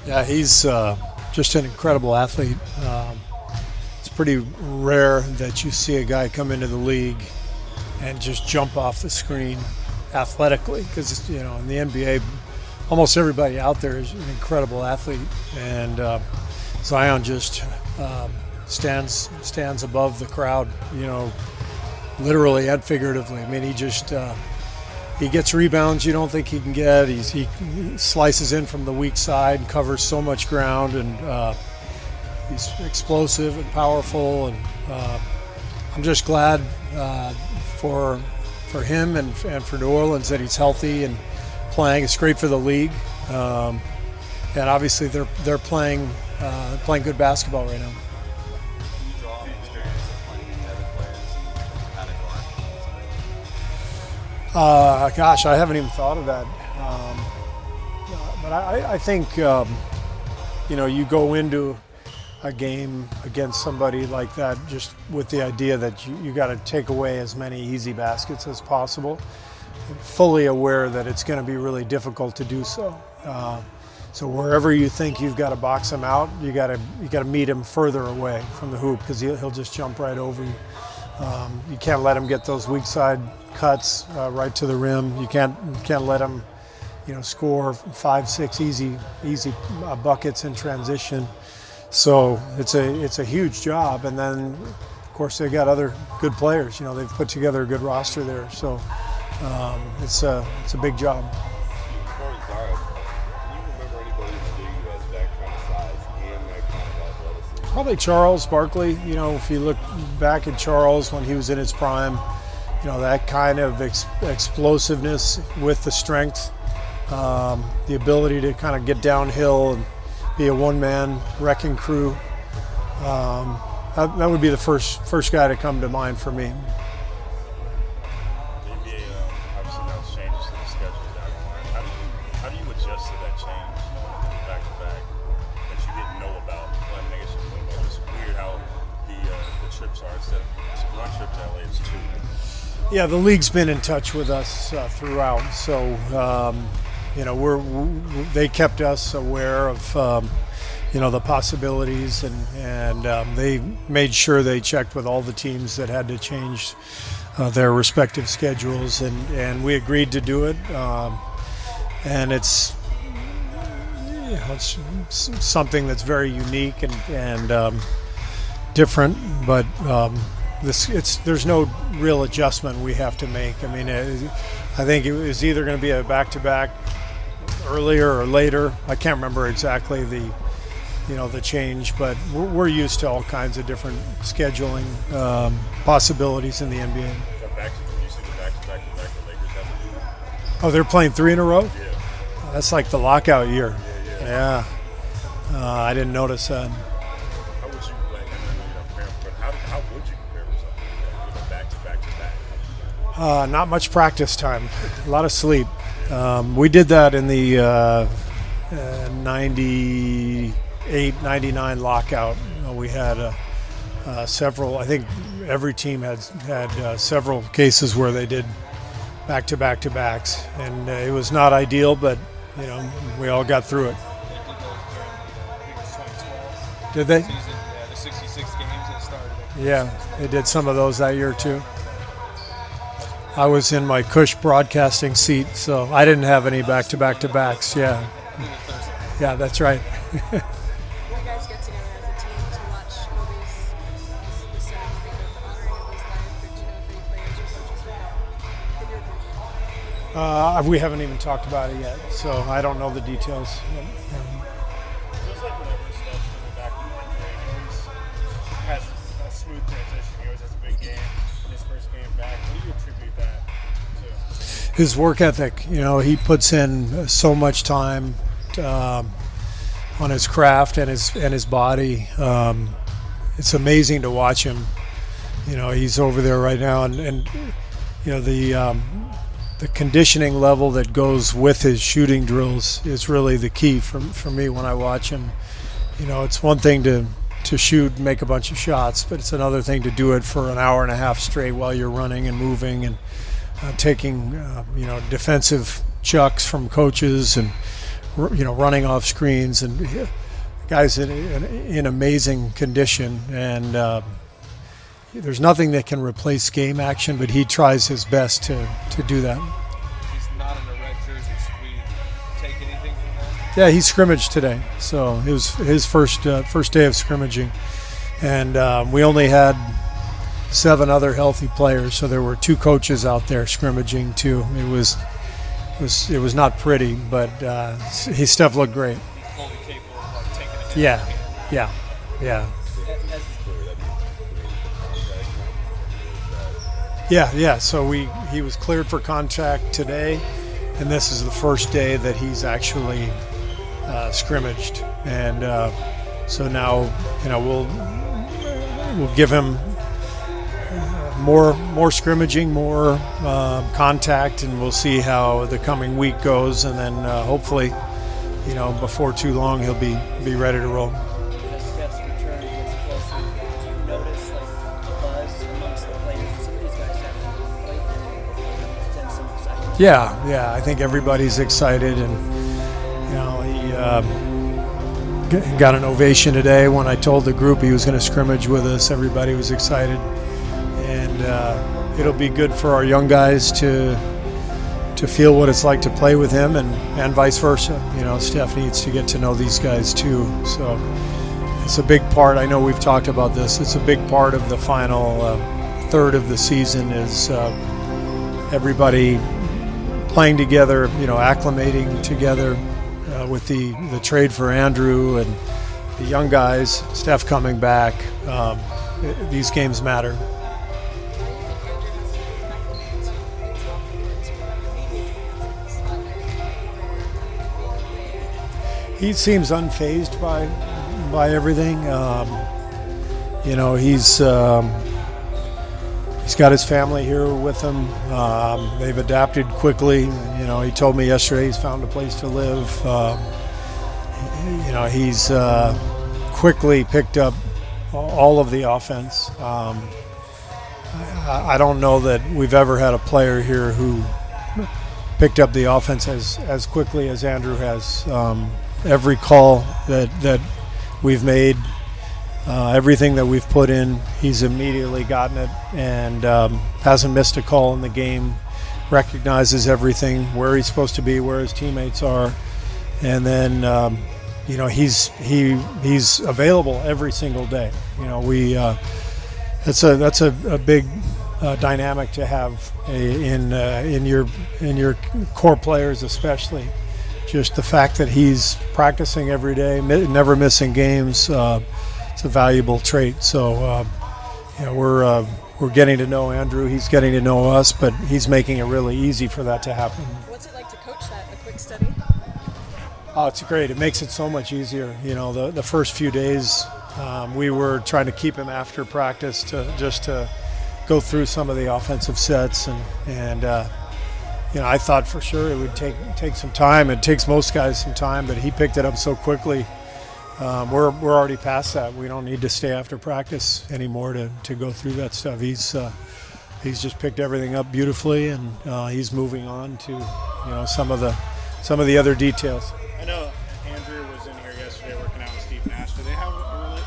Yeah, he's just an incredible athlete. It's pretty rare that you see a guy come into the league and just jump off the screen athletically, because in the NBA, almost everybody out there is an incredible athlete, and Zion just stands above the crowd, literally and figuratively. I mean, he gets rebounds you don't think he can get. He slices in from the weak side and covers so much ground, and he's explosive and powerful. And I'm just glad for him and for New Orleans that he's healthy and playing. It's great for the league, and obviously they're playing good basketball right now. Gosh, I haven't even thought of that. But I think, you go into a game against somebody like that just with the idea that you got to take away as many easy baskets as possible, fully aware that it's going to be really difficult to do so. So wherever you think you've got to box him out, you got to meet him further away from the hoop, because he'll just jump right over you. You can't let him get those weak side cuts right to the rim. You can't let him, score 5-6 easy buckets in transition. So it's a huge job. And then, of course, they got other good players. They've put together a good roster there. So it's a big job. Probably Charles Barkley. If you look back at Charles when he was in his prime, that kind of explosiveness with the strength, the ability to kind of get downhill and be a one-man wrecking crew. That would be the first guy to come to mind for me. Yeah, the league's been in touch with us throughout, so they kept us aware of the possibilities, and they made sure they checked with all the teams that had to change their respective schedules, and we agreed to do it. And it's something that's very unique and different, but. There's no real adjustment we have to make. I mean, I think it was either going to be a back-to-back earlier or later. I can't remember exactly the change, but we're used to all kinds of different scheduling possibilities in the NBA. Oh, they're playing 3 in a row? Yeah. That's like the lockout year. Yeah. I didn't notice that. Not much practice time, a lot of sleep. We did that in the 98, 99 lockout. We had several, I think every team had several cases where they did back-to-backs, and it was not ideal, but we all got through it. Did they? The 66 games that started. Yeah, they did some of those that year too. I was in my Cush broadcasting seat, so I didn't have any back-to-backs. Yeah, that's right. Will you guys get together as a team to watch the ceremony of honoring of those lives? Or do you know if any players or coaches were there? We haven't even talked about it yet, so I don't know the details. Feels like whenever Steph's coming back from injury, he always has a smooth transition. He always has a big game in his first game back. What do you attribute that to? His work ethic, he puts in so much time on his craft and his body. It's amazing to watch him. He's over there right now, and the conditioning level that goes with his shooting drills is really the key for me when I watch him. It's one thing to shoot and make a bunch of shots, but it's another thing to do it for an hour and a half straight while you're running and moving and taking defensive chucks from coaches and running off screens, and the guy's in amazing condition, and there's nothing that can replace game action, but he tries his best to do that. He's not in a red jersey. Should we take anything from that? Yeah, he scrimmaged today, so it was his first day of scrimmaging, and we only had 7 other healthy players, so there were 2 coaches out there scrimmaging too. It was not pretty, but his stuff looked great. Fully capable of like taking a hit. Yeah. So he was cleared for contact today, and this is the first day that he's actually scrimmaged, and so now we'll give him more scrimmaging, more contact, and we'll see how the coming week goes, and then hopefully, before too long he'll be ready to roll. As Steph's return gets closer, do you notice like a buzz amongst the players? Some of these guys haven't played there before. Some excitement. Yeah, I think everybody's excited, and he got an ovation today when I told the group he was going to scrimmage with us. Everybody was excited. And it'll be good for our young guys to feel what it's like to play with him, and vice versa. Steph needs to get to know these guys too. So it's a big part. I know we've talked about this. It's a big part of the final third of the season is everybody playing together, acclimating together with the trade for Andrew and the young guys, Steph coming back. These games matter. He seems unfazed by everything. He's got his family here with him. They've adapted quickly. He told me yesterday he's found a place to live. He's quickly picked up all of the offense. I don't know that we've ever had a player here who picked up the offense as quickly as Andrew has. Every call that we've made, everything that we've put in, he's immediately gotten it, and hasn't missed a call in the game, recognizes everything, where he's supposed to be, where his teammates are, and then he's available every single day. That's a big dynamic to have in your core players, especially. Just the fact that he's practicing every day, never missing games, it's a valuable trait. So we're getting to know Andrew. He's getting to know us, but he's making it really easy for that to happen. What's it like to coach that? A quick study? Oh, it's great. It makes it so much easier. The first few days we were trying to keep him after practice to go through some of the offensive sets, and I thought for sure it would take some time. It takes most guys some time, but he picked it up so quickly. We're already past that. We don't need to stay after practice anymore to go through that stuff. He's just picked everything up beautifully, and he's moving on to some of the other details. I know Andrew was in here yesterday working out with Steve Nash. Do they have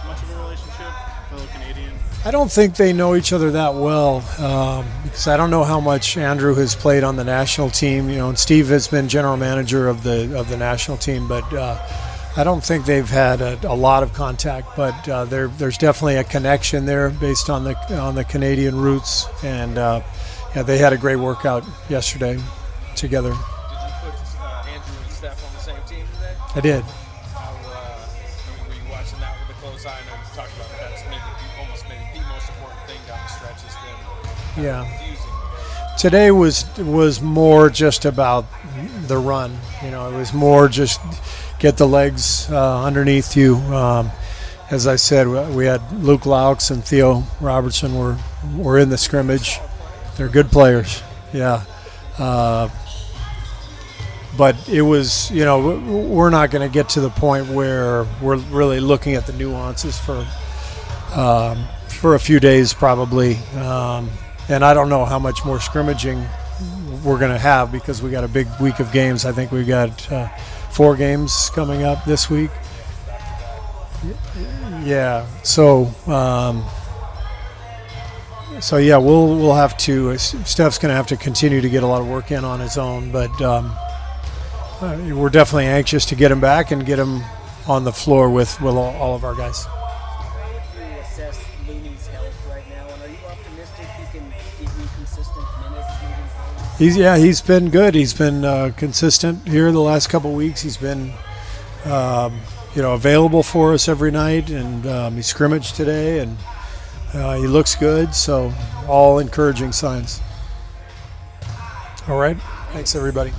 much of a relationship, fellow Canadian? I don't think they know each other that well, because I don't know how much Andrew has played on the national team. And Steve has been general manager of the national team, but I don't think they've had a lot of contact. But there's definitely a connection there based on the Canadian roots, and they had a great workout yesterday together. Did you put Andrew and Steph on the same team today? I did. Were you watching that with a close eye? I know you talked about that's maybe the most important thing down the stretch has been confusing. Today was more just about the run. It was more just get the legs underneath you. As I said, we had Luke Laux and Theo Robertson were in the scrimmage. They're good players. Yeah. But it was, we're not going to get to the point where we're really looking at the nuances for a few days probably. And I don't know how much more scrimmaging we're going to have because we got a big week of games. I think we've got 4 games coming up this week. Yeah. So yeah, we'll have to. Steph's going to have to continue to get a lot of work in on his own, but we're definitely anxious to get him back and get him on the floor with all of our guys. How would you assess Looney's health right now, and are you optimistic he can give you consistent minutes moving forward? He's been good. He's been consistent here the last couple weeks. He's been available for us every night, and he scrimmaged today, and he looks good. So all encouraging signs. All right, thanks everybody.